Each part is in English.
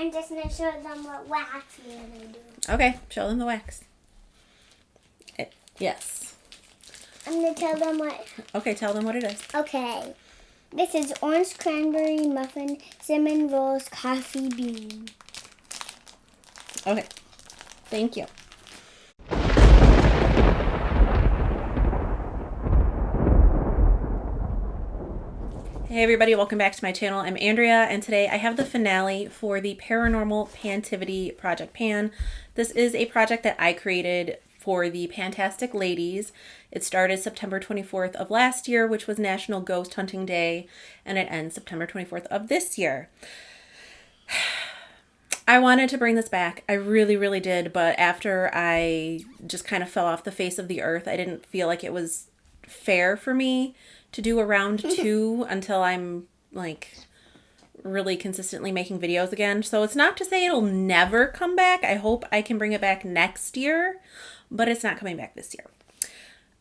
I'm just going to show them what wax we're going to do. Okay, show them the wax. Yes. I'm going to tell them what... Okay, tell them what it is. Okay. This is orange cranberry muffin, cinnamon rolls, coffee bean. Okay. Thank you. Hey everybody, welcome back to my channel. I'm Andrea, and today I have the finale for the Paranormal Pantivity Project Pan. This is a project that I created for the Pantastic Ladies. It started September 24th of last year, which was National Ghost Hunting Day, and it ends September 24th of this year. I wanted to bring this back. I really, really did, but after I just kind of fell off the face of the earth, I didn't feel like it was fair for me to do a round 2 until I'm like really consistently making videos again. So it's not to say it'll never come back. I hope I can bring it back next year, but it's not coming back this year.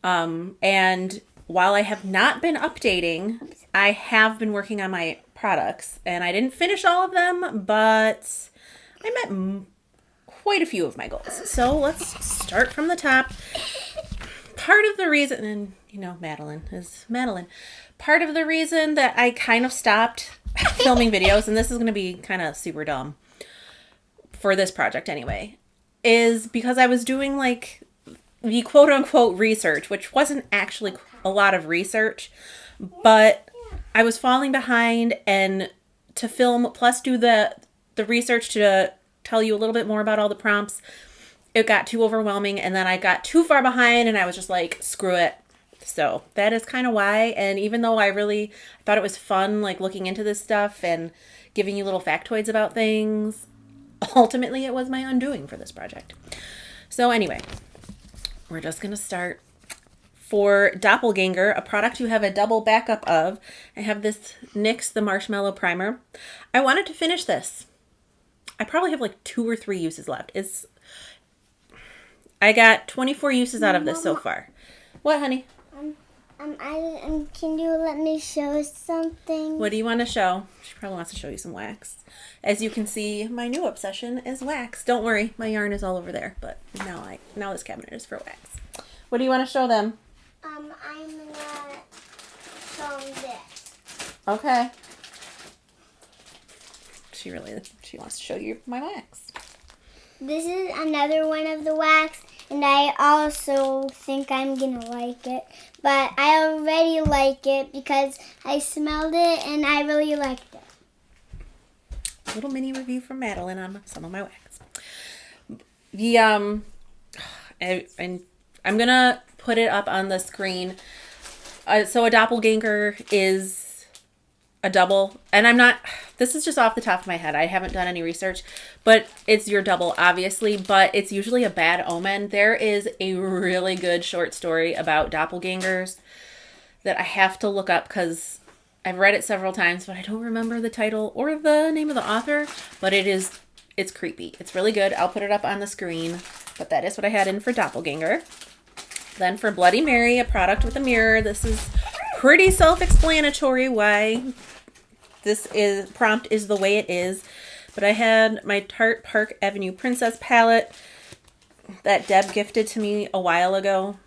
And while I have not been updating, I have been working on my products, and I didn't finish all of them, but I met quite a few of my goals. So let's start from the top. Part of the reason, and you know, Madeline is Madeline. Part of the reason that I kind of stopped filming videos, and this is going to be kind of super dumb for this project anyway, is because I was doing like the quote unquote research, which wasn't actually a lot of research, but I was falling behind, and to film plus do the research to tell you a little bit more about all the prompts, it got too overwhelming, and then I got too far behind, and I was just like, screw it. So that is kind of why. And even though I thought it was fun, like looking into this stuff and giving you little factoids about things, ultimately it was my undoing for this project. So anyway, we're just going to start. For Doppelganger, a product you have a double backup of, I have this NYX the Marshmallow Primer. I wanted to finish this. I probably have like 2 or 3 uses left. I got 24 uses out of this so far. What, honey? Can you let me show something? What do you want to show? She probably wants to show you some wax. As you can see, my new obsession is wax. Don't worry, my yarn is all over there, but now this cabinet is for wax. What do you want to show them? I'm gonna show this. Okay. She wants to show you my wax. This is another one of the wax, and I also think I'm gonna like it. But I already like it because I smelled it and I really liked it. A little mini review from Madeline on some of my wax. And I'm gonna put it up on the screen. So a doppelganger is a double, and this is just off the top of my head. I haven't done any research, but it's your double, obviously, but it's usually a bad omen. There is a really good short story about doppelgangers that I have to look up because I've read it several times, but I don't remember the title or the name of the author, but it's creepy. It's really good. I'll put it up on the screen, but that is what I had in for Doppelganger. Then for Bloody Mary, a product with a mirror. This is pretty self-explanatory why this prompt is the way it is. But I had my Tarte Park Avenue Princess palette that Deb gifted to me a while ago.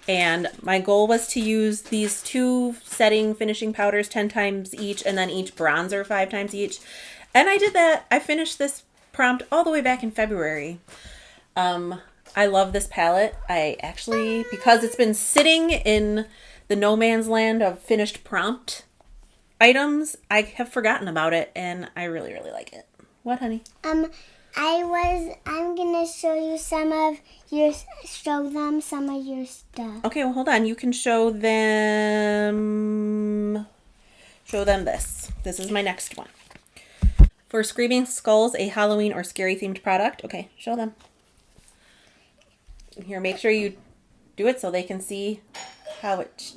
And my goal was to use these 2 setting finishing powders 10 times each, and then each bronzer 5 times each. And I did that. I finished this prompt all the way back in February. I love this palette. I actually, because it's been sitting in the no man's land of finished prompt items, I have forgotten about it, and I really, really like it. What, honey? I'm gonna show them some of your stuff. Okay, well, hold on. You can show them this. This is my next one. For Screaming Skulls, a Halloween or scary themed product. Okay, show them. Here, make sure you do it so they can see how it...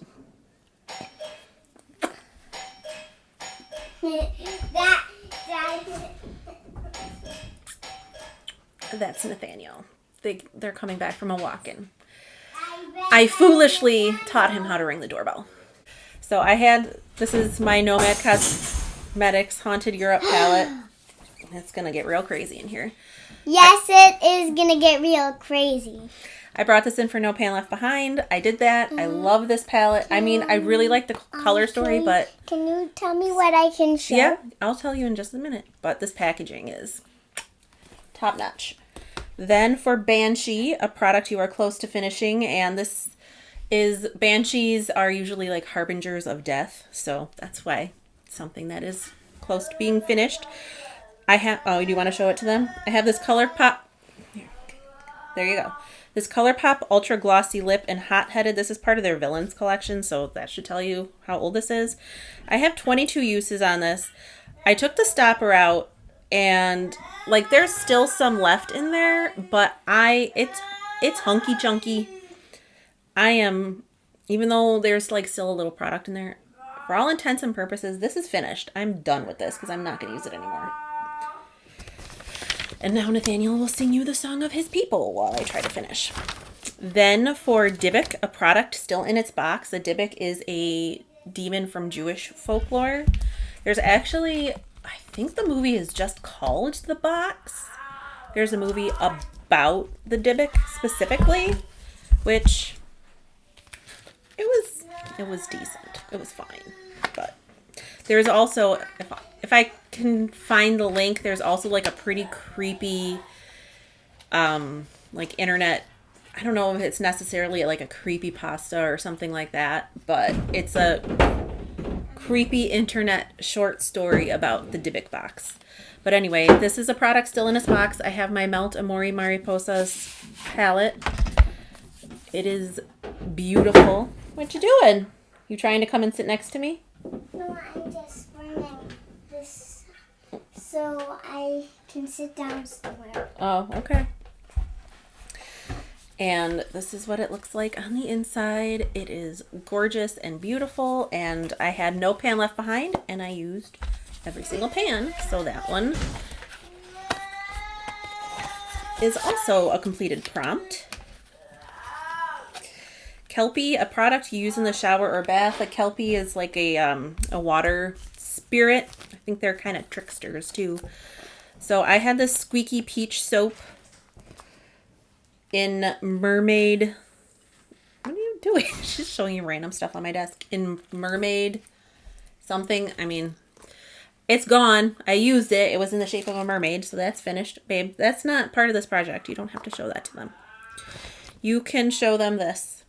That's Nathaniel. They're coming back from a walk-in. I foolishly taught him how to ring the doorbell. So this is my Nomad Cosmetics Haunted Europe palette. It's going to get real crazy in here. Yes, it is going to get real crazy. I brought this in for No Pan Left Behind. I did that. I love this palette. I mean, I really like the color story, but... Can you tell me what I can show? Yeah, I'll tell you in just a minute. But this packaging is top notch. Then for Banshee, a product you are close to finishing, and this is... Banshees are usually like harbingers of death, so that's why something that is close to being finished. I have... Oh, do you want to show it to them? I have this ColourPop... There you go. This ColourPop Ultra Glossy Lip and Hot Headed. This is part of their Villains collection, so that should tell you how old this is. I have 22 uses on this. I took the stopper out, and like there's still some left in there, but it's hunky chunky. I am, even though there's like still a little product in there, for all intents and purposes, this is finished. I'm done with this because I'm not going to use it anymore. And now Nathaniel will sing you the song of his people while I try to finish. Then for Dybbuk, a product still in its box. The Dybbuk is a demon from Jewish folklore. There's actually, I think the movie is just called The Box. There's a movie about the Dybbuk specifically, which it was decent. It was fine. But there's also, if I can find the link, there's also like a pretty creepy like internet, I don't know if it's necessarily like a creepypasta or something like that, but it's a creepy internet short story about the Dybbuk box. But anyway, this is a product still in its box. I have my Melt Amori Mariposas palette. It is beautiful. What you doing? You trying to come and sit next to me? No, I'm just burning this so I can sit down somewhere. Oh, okay. And this is what it looks like on the inside. It is gorgeous and beautiful, and I had no pan left behind, and I used every single pan, so that one is also a completed prompt. Kelpie, a product you use in the shower or bath. A Kelpie is like a water spirit. I think they're kind of tricksters too. So I had this Squeaky Peach soap in Mermaid. What are you doing? She's showing you random stuff on my desk. In Mermaid something. I mean, it's gone. I used it. It was in the shape of a mermaid, so that's finished. Babe, that's not part of this project. You don't have to show that to them. You can show them this.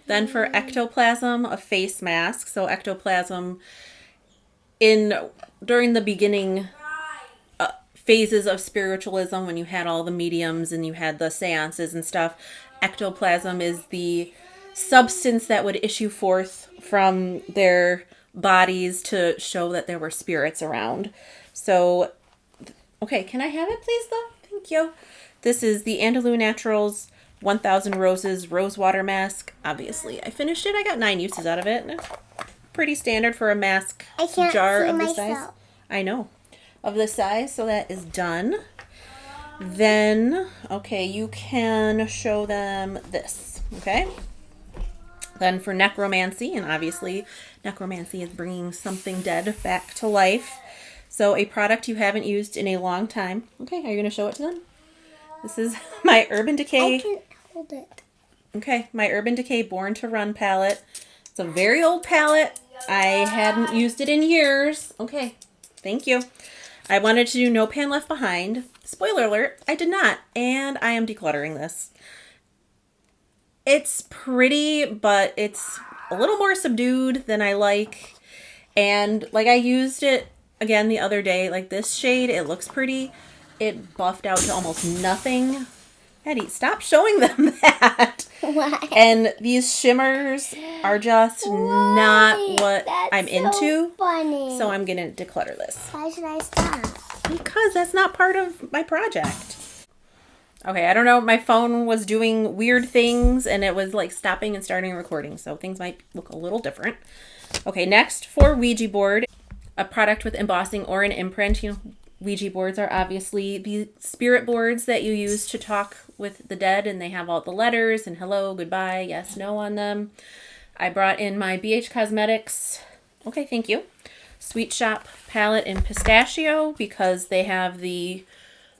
Then for Ectoplasm, a face mask. So Ectoplasm, during the beginning phases of spiritualism, when you had all the mediums and you had the seances and stuff, ectoplasm is the substance that would issue forth from their bodies to show that there were spirits around. So, okay, can I have it please though? Thank you. This is the Andalou Naturals 1000 Roses Rose Water Mask. Obviously, I finished it. I got 9 uses out of it. Pretty standard for a mask jar of this size. I know. Of this size, so that is done. Then, okay, you can show them this, okay? Then for Necromancy, and obviously Necromancy is bringing something dead back to life. So a product you haven't used in a long time. Okay, are you going to show it to them? This is my Urban Decay. I can hold it. Okay, my Urban Decay Born to Run palette. It's a very old palette. I hadn't used it in years. Okay, thank you. I wanted to do No Pan Left Behind. Spoiler alert, I did not. And I am decluttering this. It's pretty, but it's a little more subdued than I like. And like I used it again the other day. Like this shade, it looks pretty. It buffed out to almost nothing. Eddie, stop showing them that. Why? And these shimmers are just not what That's I'm into. Funny. So I'm going to declutter this. Why should I stop? Because that's not part of my project. Okay, I don't know. My phone was doing weird things and it was like stopping and starting recording. So things might look a little different. Okay, next for Ouija board, a product with embossing or an imprint. You know, Ouija boards are obviously the spirit boards that you use to talk with the dead, and they have all the letters and hello, goodbye, yes, no on them. I brought in my BH Cosmetics. Okay, thank you. Sweet Shop palette in pistachio because they have the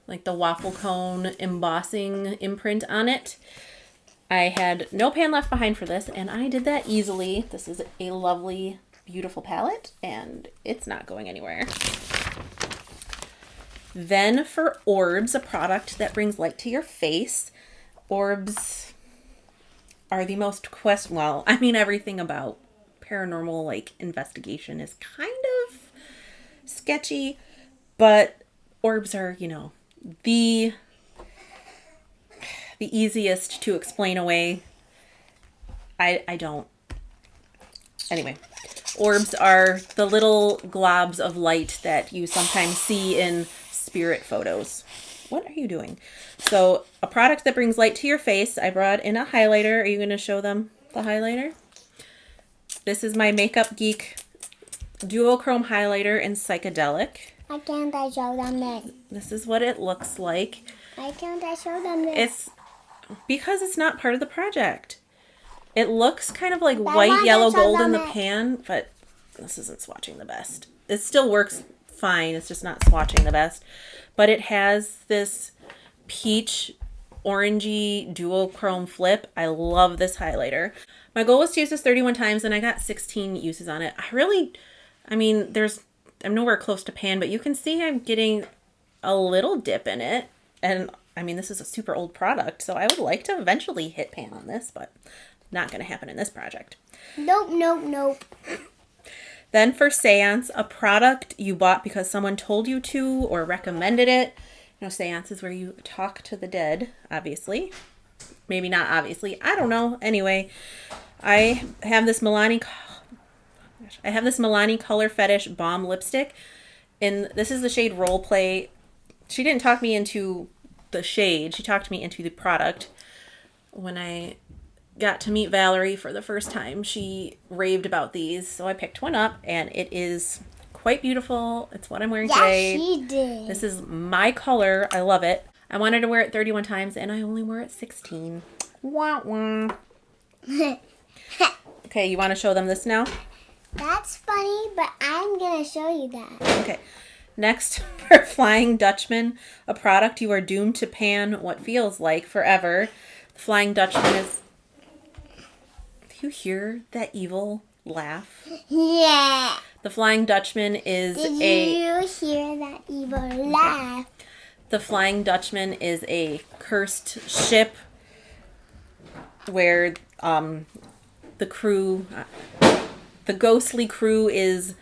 waffle cone embossing imprint on it. I had no pan left behind for this, and I did that easily. This is a lovely, beautiful palette, and it's not going anywhere. Then for Orbs, a product that brings light to your face. Orbs are the most everything about paranormal investigation is kind of sketchy, but orbs are, the easiest to explain away. Anyway, orbs are the little globs of light that you sometimes see in spirit photos. What are you doing? So a product that brings light to your face. I brought in a highlighter. Are you going to show them the highlighter? This is my Makeup Geek duochrome highlighter in Psychedelic. Why can't I show them this? This is what it looks like. Why can't I show them this? It's because it's not part of the project. It looks kind of like But I white, wanted yellow, to show gold in them the it. pan, but this isn't swatching the best. It still works fine. It's just not swatching the best. But it has this peach orangey duochrome flip. I love this highlighter. My goal was to use this 31 times and I got 16 uses on it. I'm nowhere close to pan, but you can see I'm getting a little dip in it. And this is a super old product, so I would like to eventually hit pan on this, but not going to happen in this project. Nope. Then for Seance, a product you bought because someone told you to or recommended it. Seance is where you talk to the dead, obviously. Maybe not obviously. I don't know. Anyway, I have this Milani Color Fetish Balm lipstick. And this is the shade Role Play. She didn't talk me into the shade. She talked me into the product. When I got to meet Valerie for the first time, she raved about these. So I picked one up, and it is quite beautiful. It's what I'm wearing today. Yeah, she did. This is my color. I love it. I wanted to wear it 31 times, and I only wore it 16. Wah, wah. Okay, you want to show them this now? That's funny, but I'm going to show you that. Okay. Next, for Flying Dutchman, a product you are doomed to pan what feels like forever. The Flying Dutchman is... Do you hear that evil laugh? Yeah. The Flying Dutchman is Did you hear that evil laugh? The Flying Dutchman is a cursed ship where the crew, the ghostly crew is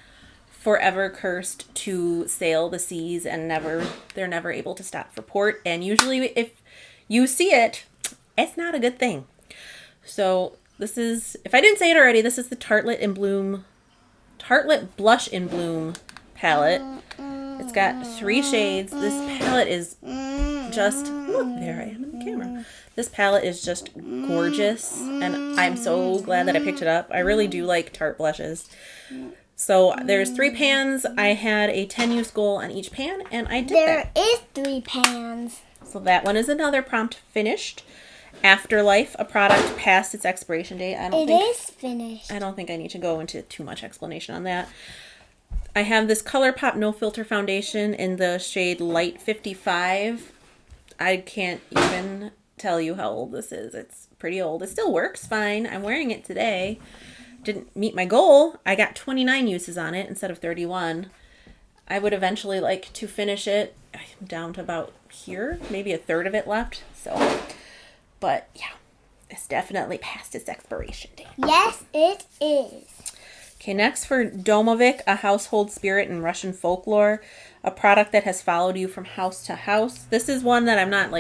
forever cursed to sail the seas and they're never able to stop for port. And usually if you see it, it's not a good thing. So this is, if I didn't say it already, this is the Tartelette Blush in Bloom palette. It's got 3 shades. This palette is just, look, there I am in the camera. This palette is just gorgeous, and I'm so glad that I picked it up. I really do like Tarte blushes. So there's 3 pans. I had a 10-use goal on each pan, and I did that. There is 3 pans. So that one is another prompt finished. Afterlife, a product past its expiration date. It is finished. I don't think I need to go into too much explanation on that. I have this ColourPop No Filter foundation in the shade Light 55. I can't even tell you how old this is. It's pretty old. It still works fine. I'm wearing it today. Didn't meet my goal. I got 29 uses on it instead of 31. I would eventually like to finish it. I'm down to about here, maybe a third of it left. So, but yeah, it's definitely past its expiration date. Yes, it is. Okay, next for Domovic, a household spirit in Russian folklore, a product that has followed you from house to house. This is one that I'm not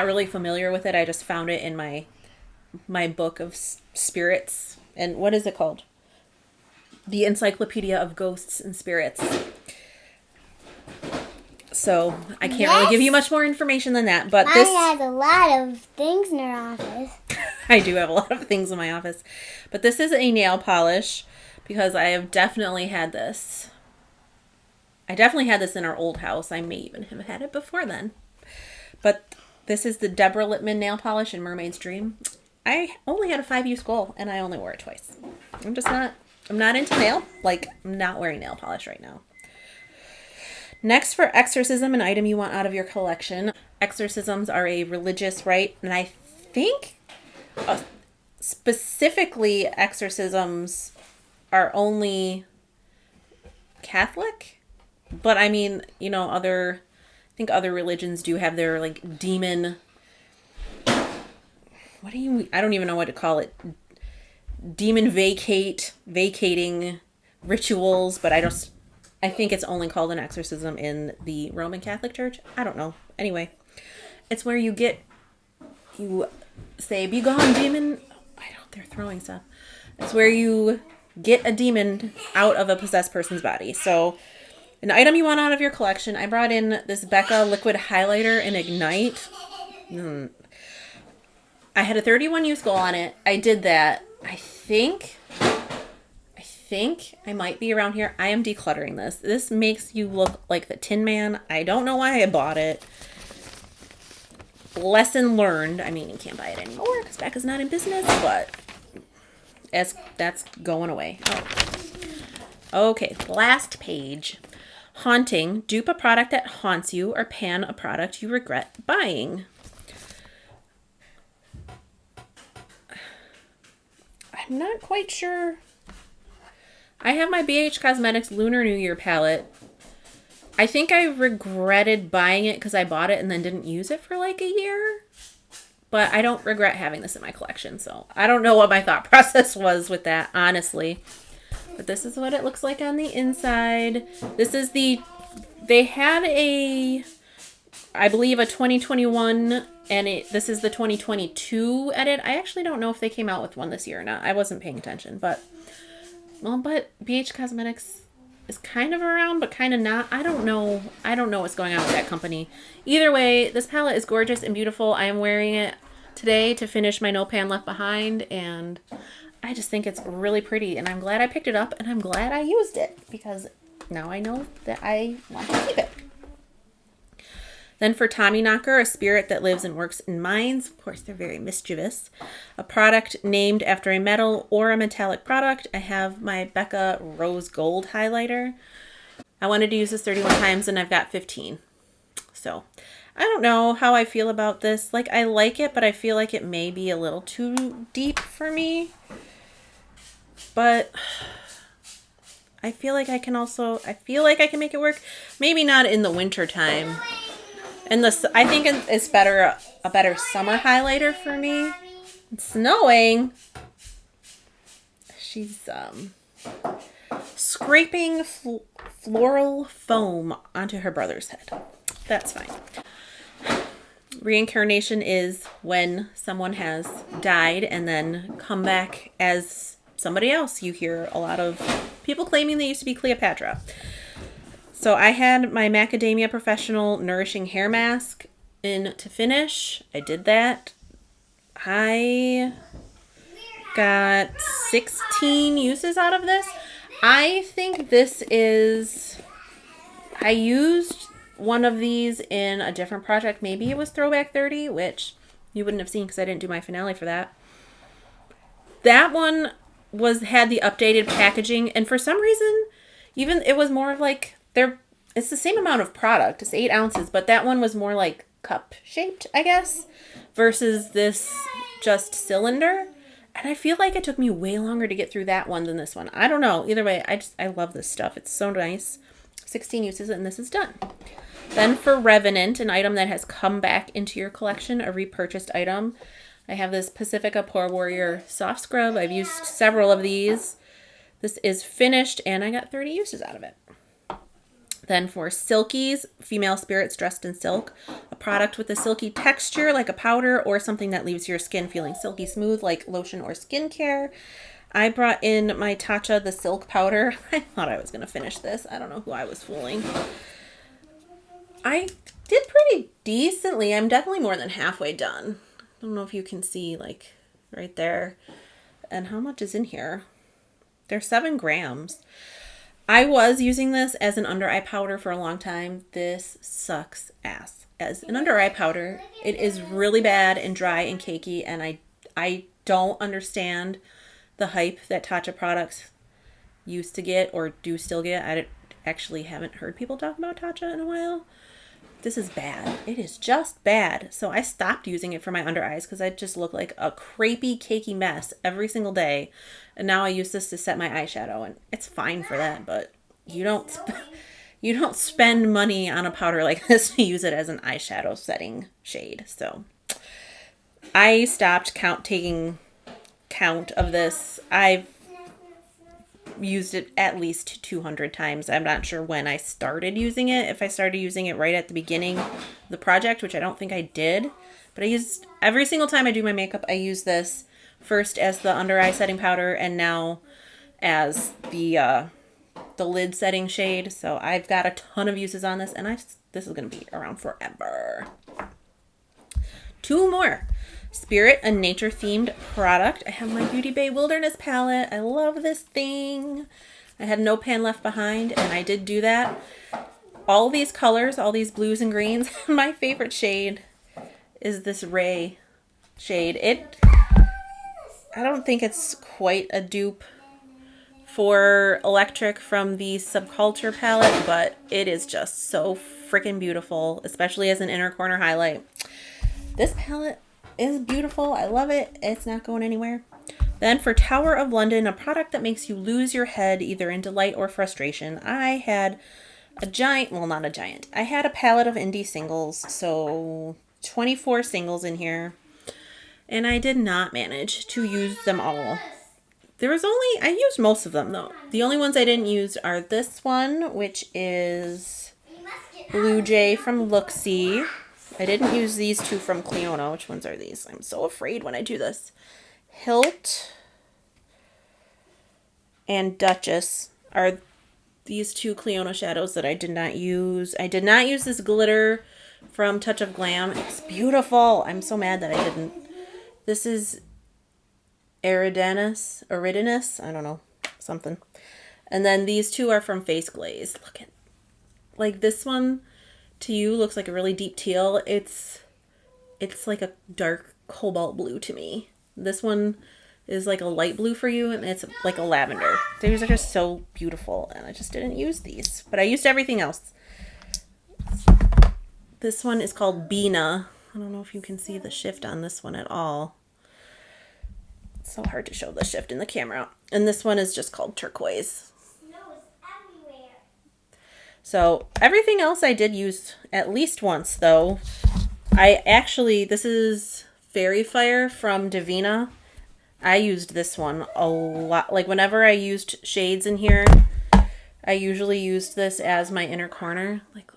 really familiar with it. I just found it in my book of spirits. And what is it called? The Encyclopedia of Ghosts and Spirits. So I can't really give you much more information than that. But Mine has a lot of things in her office. I do have a lot of things in my office. But this is a nail polish because I have definitely had this. I definitely had this in our old house. I may even have had it before then. But this is the Deborah Lippmann nail polish in Mermaid's Dream. I only had a 5-use goal and I only wore it twice. I'm just not I'm not into I'm not wearing nail polish right now. Next, for exorcism, an item you want out of your collection. Exorcisms are a religious rite, and I think specifically exorcisms are only Catholic. But I mean, I think other religions do have their like demon. I don't even know what to call it. Demon vacating rituals, but I think it's only called an exorcism in the Roman Catholic Church. I don't know. Anyway, it's where you say, "Be gone, demon." They're throwing stuff. It's where you get a demon out of a possessed person's body. So, an item you want out of your collection. I brought in this Becca liquid highlighter in Ignite. I had a 31 use goal on it. I did that. I think I might be around here. I am decluttering this. This makes you look like the Tin Man. I don't know why I bought it. Lesson learned. I mean, you can't buy it anymore because Becca's not in business, but that's going away. Oh. Okay, last page. Haunting. Dupe a product that haunts you or pan a product you regret buying. I'm not quite sure. I have my BH Cosmetics Lunar New Year palette. I think I regretted buying it because I bought it and then didn't use it for like a year. But I don't regret having this in my collection. So I don't know what my thought process was with that, honestly. But this is what it looks like on the inside. They had I believe a 2021, and this is the 2022 edit. I actually don't know if they came out with one this year or not. I wasn't paying attention, but BH Cosmetics is kind of around, but kind of not. I don't know what's going on with that company. Either way, this palette is gorgeous and beautiful. I am wearing it today to finish my No Pan Left Behind, and I just think it's really pretty, and I'm glad I picked it up, and I'm glad I used it, because now I know that I want to keep it. Then for Tommyknocker, a spirit that lives and works in mines. Of course, they're very mischievous. A product named after a metal or a metallic product. I have my Becca Rose Gold highlighter. I wanted to use this 31 times, and I've got 15. So, I don't know how I feel about this. Like, I like it, but I feel like it may be a little too deep for me. But I feel like I can make it work. Maybe not in the winter time. And I think it's a better summer highlighter for me. It's snowing. She's scraping floral foam onto her brother's head. That's fine. Reincarnation is when someone has died and then come back as somebody else. You hear a lot of people claiming they used to be Cleopatra. So I had my Macadamia Professional Nourishing Hair Mask in to finish. I did that. I got 16 uses out of this. I think I used one of these in a different project. Maybe it was Throwback 30, which you wouldn't have seen because I didn't do my finale for that. That one had the updated packaging, and for some reason, even it was more of like it's the same amount of product. It's 8 ounces, but that one was more like cup shaped, I guess, versus this just cylinder. And I feel like it took me way longer to get through that one than this one. I don't know. Either way, I love this stuff. It's so nice. 16 uses, and this is done. Then for Revenant, an item that has come back into your collection, a repurchased item. I have this Pacifica Pore Warrior Soft Scrub. I've used several of these. This is finished, and I got 30 uses out of it. Then for Silkies, Female Spirits Dressed in Silk, a product with a silky texture like a powder or something that leaves your skin feeling silky smooth like lotion or skincare. I brought in my Tatcha the Silk Powder. I thought I was going to finish this. I don't know who I was fooling. I did pretty decently. I'm definitely more than halfway done. I don't know if you can see like right there. And how much is in here? There's 7 grams. I was using this as an under eye powder for a long time. This sucks ass. As an under eye powder, it is really bad and dry and cakey, and I don't understand the hype that Tatcha products used to get or do still get. Actually haven't heard people talk about Tatcha in a while. This is bad. It is just bad. So I stopped using it for my under eyes because I just look like a crepey, cakey mess every single day. And now I use this to set my eyeshadow, and it's fine for that, but you don't spend money on a powder like this to use it as an eyeshadow setting shade. So I stopped taking count of this. I've used it at least 200 times. I'm not sure when I started using it. If I started using it right at the beginning of the project, which I don't think I did, but I used every single time I do my makeup, I use this first as the under eye setting powder and now as the lid setting shade. So I've got a ton of uses on this, and this is going to be around forever. 2 more. Spirit, a nature themed product. I have my Beauty Bay Wilderness palette. I love this thing. I had no pan left behind, and I did do that. All these colors, all these blues and greens. My favorite shade is this Ray shade. I don't think it's quite a dupe for Electric from the Subculture palette, but it is just so freaking beautiful, especially as an inner corner highlight. This palette is beautiful. I love it. It's not going anywhere. Then for Tower of London, a product that makes you lose your head either in delight or frustration. I had a giant, well, not a giant. I had a palette of indie singles, so 24 singles in here, and I did not manage to use them all. I used most of them though. The only ones I didn't use are this one, which is Blue Jay from Looksee. I didn't use these 2 from Clionadh. Which ones are these? I'm so afraid when I do this. Hilt and Duchess are these 2 Clionadh shadows that I did not use. I did not use this glitter from Touch of Glam. It's beautiful. I'm so mad that I didn't. This is Eridanus. I don't know. Something. And then these 2 are from Face Glaze. Look at, like, this one to you looks like a really deep teal. It's like a dark cobalt blue to me. This one is like a light blue for you, and it's like a lavender. These are just so beautiful, and I just didn't use these, but I used everything else. This one is called Bina. I don't know if you can see the shift on this one at all. It's so hard to show the shift in the camera. And this one is just called Turquoise. So everything else I did use at least once, though. This is Fairy Fire from Divina. I used this one a lot. Like, whenever I used shades in here, I usually used this as my inner corner. Like,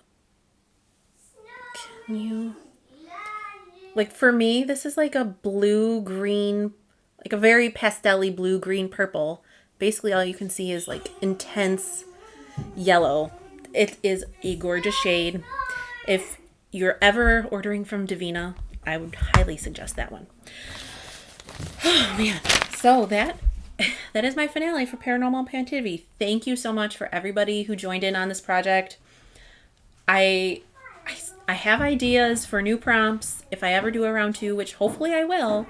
for me, this is like a blue-green, like a very pastel-y blue-green purple. Basically, all you can see is, like, intense yellow. It is a gorgeous shade. If you're ever ordering from Divina, I would highly suggest that one. Oh, man. So that is my finale for Paranormal Pantivity. Thank you so much for everybody who joined in on this project. I have ideas for new prompts if I ever do a round 2, which hopefully I will.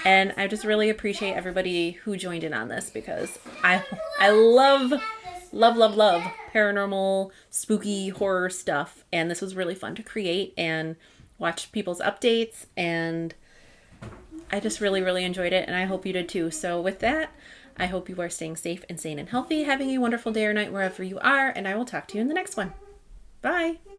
And I just really appreciate everybody who joined in on this, because I love paranormal, spooky, horror stuff, and this was really fun to create and watch people's updates, and I just really enjoyed it, and I hope you did too. So with that, I hope you are staying safe and sane and healthy, having a wonderful day or night wherever you are, and I will talk to you in the next one. Bye!